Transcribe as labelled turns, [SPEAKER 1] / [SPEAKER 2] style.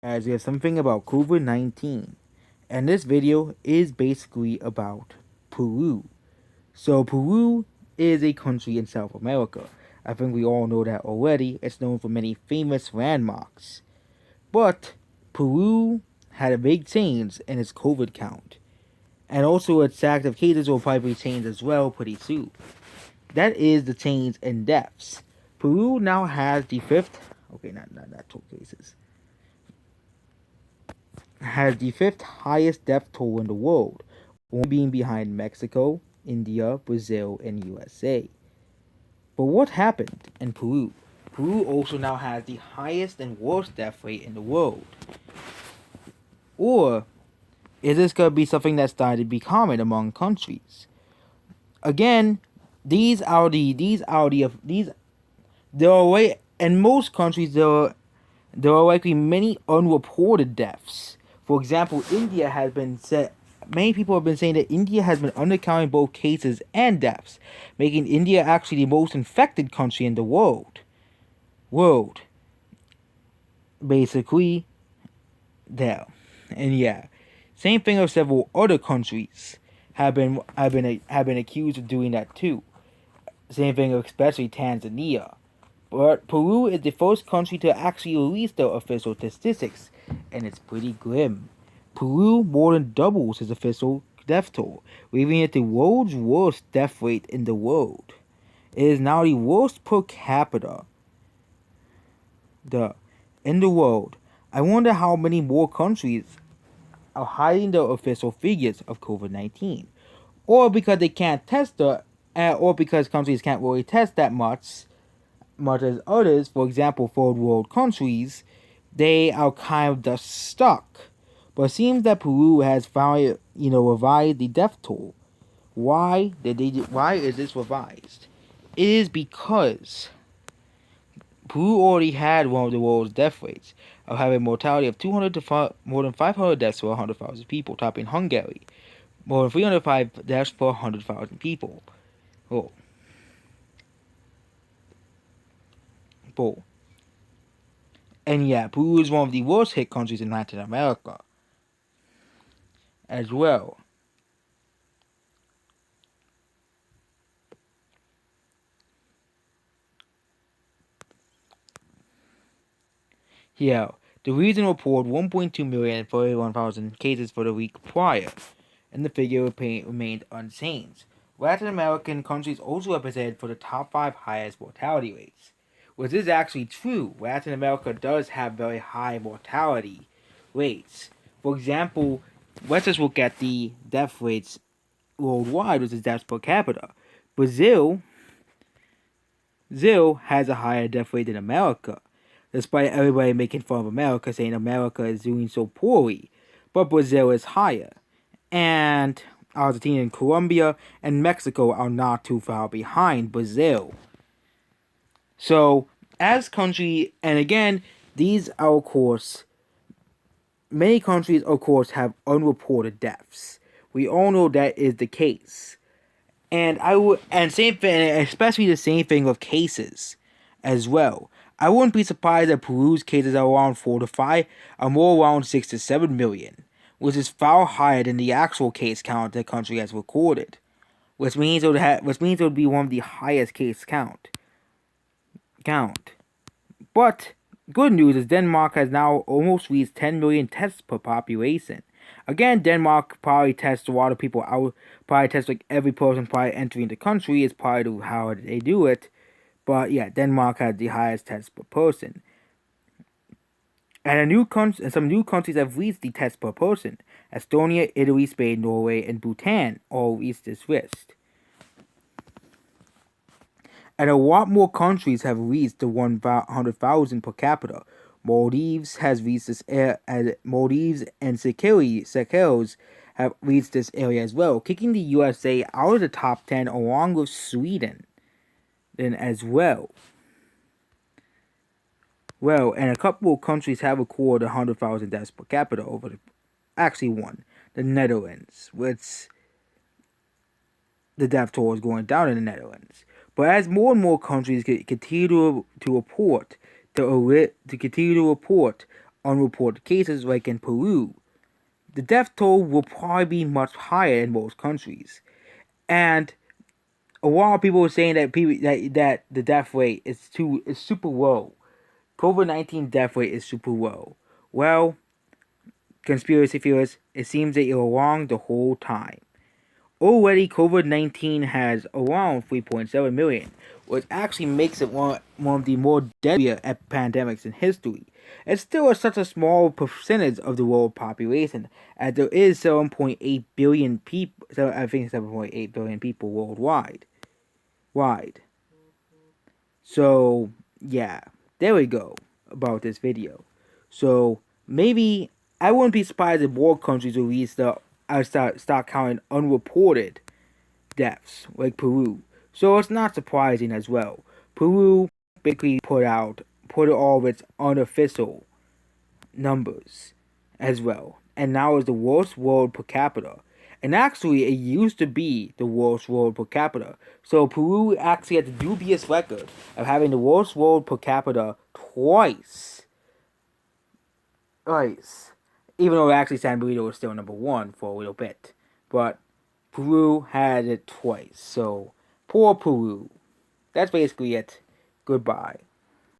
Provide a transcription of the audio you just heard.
[SPEAKER 1] as we have something about COVID-19. And this video is basically about Peru. So, Peru is a country in South America. I think we all know that already. It's known for many famous landmarks. But Peru had a big change in its COVID count. And also its active cases will probably change as well pretty soon. That is the change in deaths. Peru now has the not total cases. Has the fifth highest death toll in the world, only being behind Mexico, India, Brazil, and USA. But what happened in Peru? Peru also now has the highest and worst death rate in the world. Or is this going to be something that started to be common among countries? Again, these there are way in most countries there are likely many unreported deaths. For example, India has been said. Many people have been saying that India has been undercounting both cases and deaths, making India actually the most infected country in the world. World, basically, there, and yeah, same thing of several other countries have been accused of doing that too. Same thing of especially Tanzania. But Peru is the first country to actually release their official statistics, and it's pretty grim. Peru more than doubles its official death toll, leaving it the world's worst death rate in the world. It is now the worst per capita the, in the world. I wonder how many more countries are hiding their official figures of COVID-19, or because they can't test or because countries can't really test that much as others, for example, third world countries, they are kind of just stuck. But it seems that Peru has finally, revised the death toll. Why is this revised? It is because Peru already had one of the world's death rates of having mortality of 200 to more than 500 deaths per 100,000 people, topping Hungary, more than 305 deaths per 100,000 people. Oh, bull. And yeah, Peru is one of the worst hit countries in Latin America as well. Yeah, the region reported 1.2 million and 41,000 cases for the week prior, and the figure remained unchanged. Latin American countries also represented for the top 5 highest mortality rates. Which is actually true. Latin America does have very high mortality rates. For example, let's just look at the death rates worldwide, which is deaths per capita. Brazil has a higher death rate than America, despite everybody making fun of America, saying America is doing so poorly. But Brazil is higher. And Argentina and Colombia and Mexico are not too far behind Brazil. So, as country, and again, these are, of course, many countries, of course, have unreported deaths. We all know that is the case. And I would, and same thing, especially the same thing with cases as well. I wouldn't be surprised that Peru's cases are around 4 to 5, are more around 6 to 7 million, which is far higher than the actual case count the country has recorded, which means it would be one of the highest case count. But good news is Denmark has now almost reached 10 million tests per population. Again, Denmark probably tests a lot of people out, probably tests like every person probably entering the country is probably how they do it. But yeah, Denmark has the highest tests per person. And some new countries have reached the test per person. Estonia, Italy, Spain, Norway, and Bhutan all reached this list. And a lot more countries have reached the 100,000 per capita. Maldives has reached this Maldives and Seychelles have reached this area as well, kicking the USA out of the top 10 along with Sweden then as well. Well, and a couple of countries have recorded 100,000 deaths per capita over actually one, the Netherlands, which the death toll is going down in the Netherlands. But as more and more countries continue to report unreported cases like in Peru, the death toll will probably be much higher in most countries. And a lot of people are saying that that the death rate is super low. COVID-19 death rate is super low. Well, conspiracy theorists, it seems that you're wrong the whole time. Already, COVID-19 has around 3.7 million, which actually makes it one of the more deadlier pandemics in history. It's still such a small percentage of the world population, as there is 7.8 billion people. So I think 7.8 billion people worldwide. So yeah, there we go about this video. So maybe I wouldn't be surprised if more countries will start counting unreported deaths like Peru. So it's not surprising as well. Peru basically put all of its unofficial numbers as well, and now is the worst world per capita. And actually, it used to be the worst world per capita. So Peru actually had the dubious record of having the worst world per capita twice. Twice. Even though actually San Benito was still number one for a little bit. But Peru had it twice. So, poor Peru. That's basically it. Goodbye.